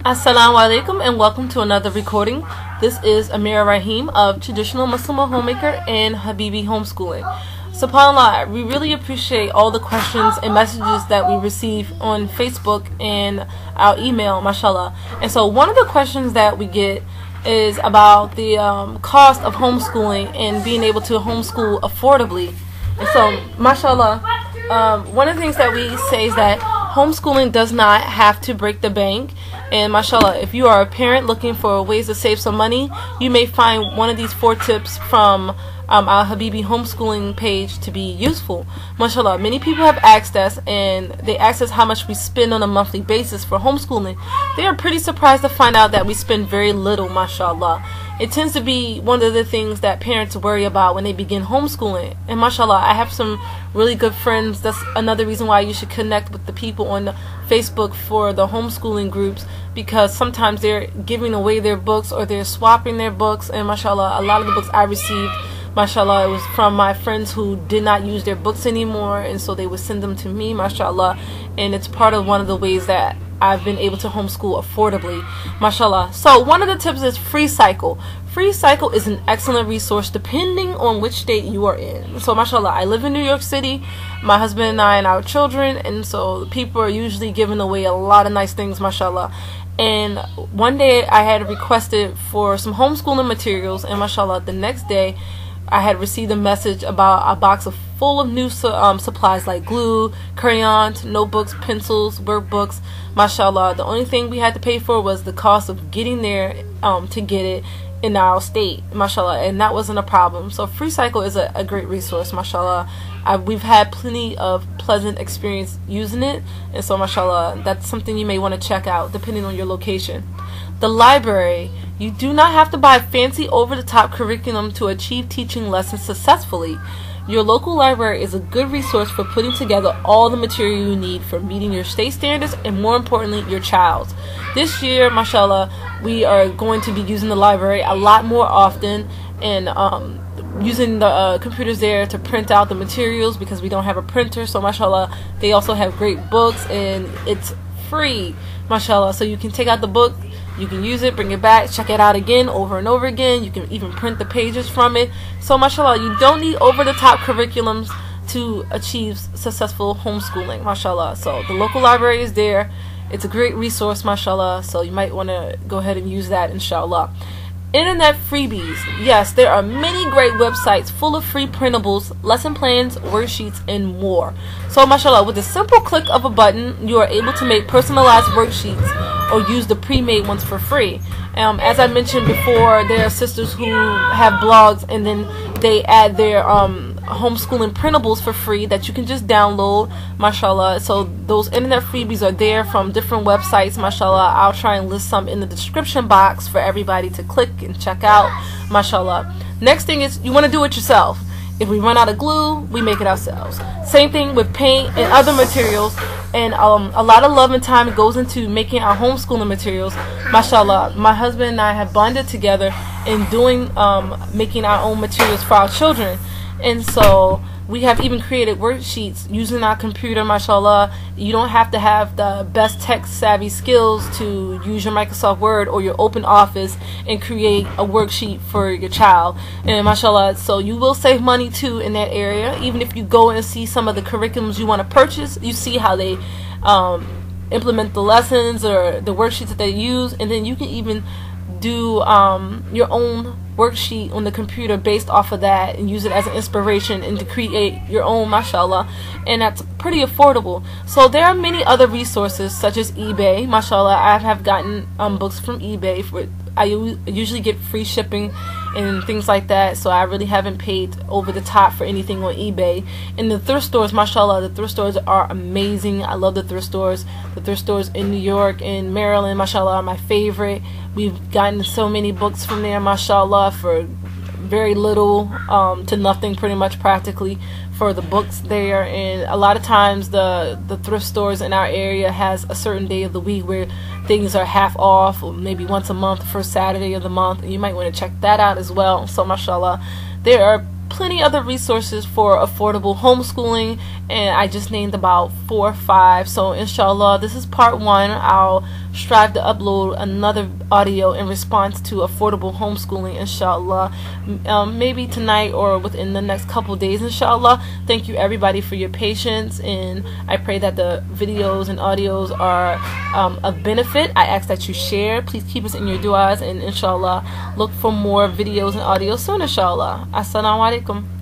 Assalamu alaikum and welcome to another recording. This is Amira Rahim of Traditional Muslim Homemaker and Habibi Homeschooling. SubhanAllah, we really appreciate all the questions and messages that we receive on Facebook and our email, mashallah. And so one of the questions that we get is about the cost of homeschooling and being able to homeschool affordably. And so, mashallah, one of the things that we say is that homeschooling does not have to break the bank. And mashallah, if you are a parent looking for ways to save some money, you may find one of these 4 tips from our Habibi homeschooling page to be useful. Mashallah, many people have asked us, and they asked us how much we spend on a monthly basis for homeschooling. They are pretty surprised to find out that we spend very little, mashallah. It tends to be one of the things that parents worry about when they begin homeschooling. And mashallah, I have some really good friends. That's another reason why you should connect with the people on Facebook for the homeschooling groups, because sometimes they're giving away their books or they're swapping their books. And mashallah, a lot of the books I received, mashallah, it was from my friends who did not use their books anymore, and so they would send them to me, mashallah. And it's part of one of the ways that I've been able to homeschool affordably, mashallah. So one of the tips is Free Cycle. Free Cycle is an excellent resource depending on which state you are in. So mashallah, I live in New York City, my husband and I and our children, and so people are usually giving away a lot of nice things, mashallah. And one day I had requested for some homeschooling materials, and mashallah, the next day I had received a message about a box full of new supplies like glue, crayons, notebooks, pencils, workbooks, mashallah. The only thing we had to pay for was the cost of getting there to get it in our state, mashallah, and that wasn't a problem. So Free Cycle is a great resource, mashallah. We've had plenty of pleasant experience using it, and so mashallah, that's something you may want to check out depending on your location. The library. You do not have to buy fancy over-the-top curriculum to achieve teaching lessons successfully. Your local library is a good resource for putting together all the material you need for meeting your state standards and, more importantly, your child's. This year, mashallah, we are going to be using the library a lot more often and using the computers there to print out the materials because we don't have a printer. So mashallah, they also have great books and it's free, mashallah. So you can take out the book, you can use it, bring it back, check it out again over and over again. You can even print the pages from it. So mashallah, you don't need over-the-top curriculums to achieve successful homeschooling, mashallah. So the local library is there. It's a great resource, mashallah. So you might want to go ahead and use that, inshallah. Internet freebies. Yes, there are many great websites full of free printables, lesson plans, worksheets, and more. So mashallah, with a simple click of a button, you are able to make personalized worksheets or use the pre-made ones for free. As I mentioned before, there are sisters who have blogs and then they add their homeschooling printables for free that you can just download, mashallah. So those internet freebies are there from different websites, mashallah. I'll try and list some in the description box for everybody to click and check out, mashallah. Next thing is you want to do it yourself. If we run out of glue, we make it ourselves. Same thing with paint and other materials. And a lot of love and time goes into making our homeschooling materials, mashallah. My husband and I have bonded together in doing making our own materials for our children. And so we have even created worksheets using our computer, mashallah. You don't have to have the best tech savvy skills to use your Microsoft Word or your Open Office and create a worksheet for your child. And mashallah, so you will save money too in that area. Even if you go and see some of the curriculums you want to purchase, you see how they implement the lessons or the worksheets that they use, and then you can even do your own worksheet on the computer based off of that and use it as an inspiration and to create your own, mashallah. And that's pretty affordable. So there are many other resources such as eBay, mashallah. I have gotten books from eBay. I usually get free shipping and things like that, so I really haven't paid over the top for anything on eBay. And the thrift stores, mashallah, the thrift stores are amazing. I love the thrift stores. The thrift stores in New York and Maryland, mashallah, are my favorite. We've gotten so many books from there, mashallah, for very little to nothing, pretty much practically, for the books there. And a lot of times the thrift stores in our area has a certain day of the week where things are half off, or maybe once a month, first Saturday of the month, and you might want to check that out as well. So mashallah, there are plenty other resources for affordable homeschooling, and I just named about 4 or 5. So inshallah, this is part 1. I'll strive to upload another audio in response to affordable homeschooling, inshallah, maybe tonight or within the next couple days, inshallah. Thank you everybody for your patience, and I pray that the videos and audios are of benefit. I ask that you share. Please keep us in your du'as, and inshallah look for more videos and audios soon, inshallah. Assalamu alaikum.